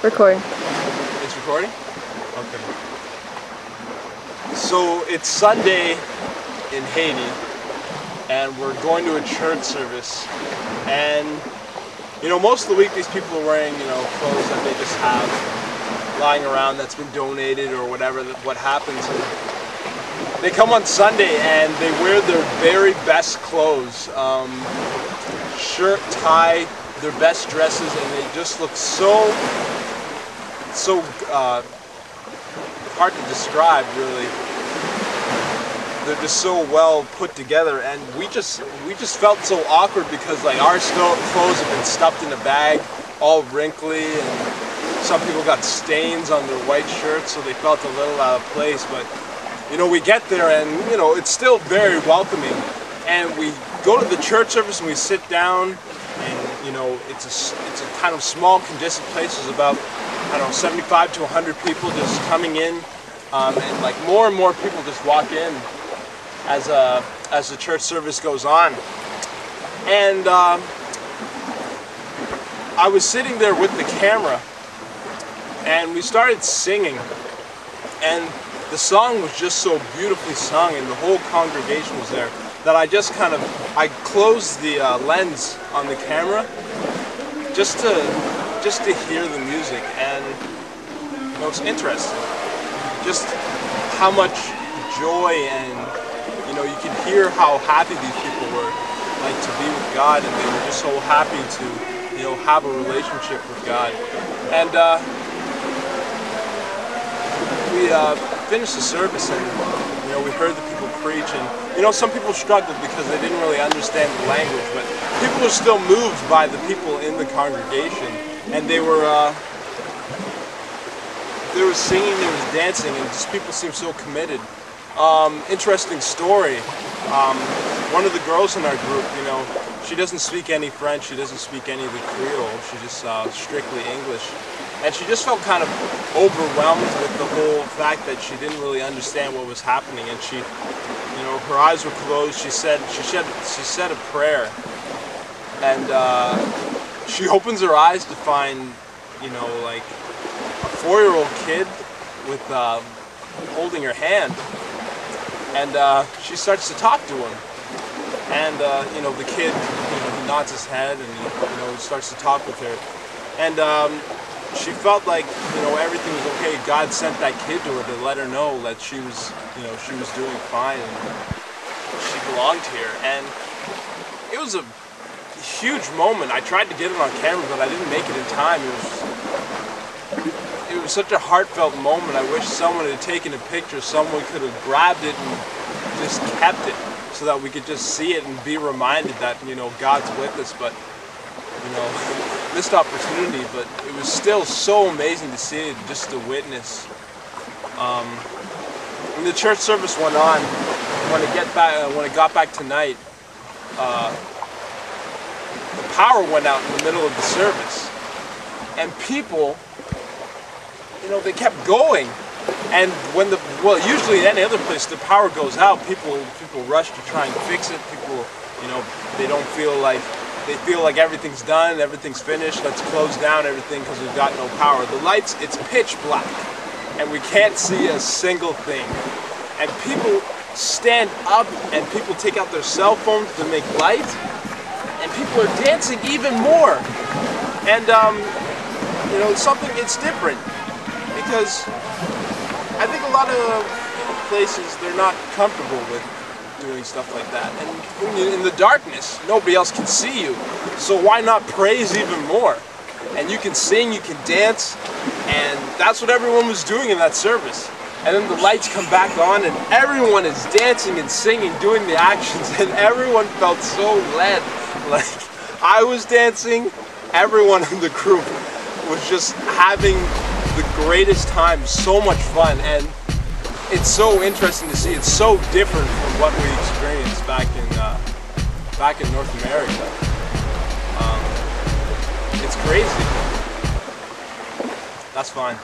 Recording. It's recording? Okay. So it's Sunday in Haiti, and we're going to a church service. And, you know, most of the week these people are wearing, you know, clothes that they just have lying around that's been donated or whatever, what happens. And they come on Sunday and they wear their very best clothes. Shirt, tie, their best dresses, and they just look so hard to describe, really. They're just so well put together, and we just felt so awkward because, like, our clothes have been stuffed in a bag, all wrinkly, and some people got stains on their white shirts, so they felt a little out of place. But, you know, we get there, and, you know, it's still very welcoming. And we go to the church service and we sit down, and, you know, it's a kind of small, congested place. There's about, I don't know, 75 to 100 people just coming in, and like more and more people just walk in as the church service goes on. And I was sitting there with the camera, and we started singing, and the song was just so beautifully sung, and the whole congregation was there, that I just I closed the lens on the camera just to hear the music. And, you know, it's interesting just how much joy, and, you know, you can hear how happy these people were, like, to be with God, and they were just so happy to, you know, have a relationship with God. And we finished the service, and, you know, we heard the people preach, and, you know, some people struggled because they didn't really understand the language, but people were still moved by the people in the congregation, and they were singing, they were dancing, and just people seemed so committed. Interesting story. One of the girls in our group, you know, she doesn't speak any French, she doesn't speak any of the Creole, she just strictly English. And she just felt kind of overwhelmed with the whole fact that she didn't really understand what was happening. And she, you know, her eyes were closed. She said a prayer, and she opens her eyes to find, you know, like a 4-year-old kid with holding her hand, and she starts to talk to him. And you know, the kid, you know, he nods his head, and he, you know, starts to talk with her, and she felt like, you know, everything was okay. God sent that kid to her to let her know that she was, you know, she was doing fine and she belonged here. And it was a huge moment. I tried to get it on camera, but I didn't make it in time. It was such a heartfelt moment. I wish someone had taken a picture. Someone could have grabbed it and just kept it so that we could just see it and be reminded that, you know, God's with us. But, you know, missed opportunity, but it was still so amazing to see it, just to witness. When the church service went on, when it got back to night, the power went out in the middle of the service, and people, you know, they kept going. And when usually at any other place the power goes out, people rush to try and fix it. People, you know, they feel like everything's done, everything's finished, let's close down everything because we've got no power. The lights, it's pitch black, and we can't see a single thing. And people stand up, and people take out their cell phones to make light, and people are dancing even more. And, you know, it's different, because I think a lot of places, they're not comfortable with doing stuff like that, and when you're in the darkness, nobody else can see you, so why not praise even more? And you can sing, you can dance, and that's what everyone was doing in that service. And then the lights come back on, and everyone is dancing and singing, doing the actions, and everyone felt so led. Like, I was dancing, everyone in the group was just having the greatest time, so much fun. And it's so interesting to see. It's so different from what we experienced back in North America. It's crazy. That's fine.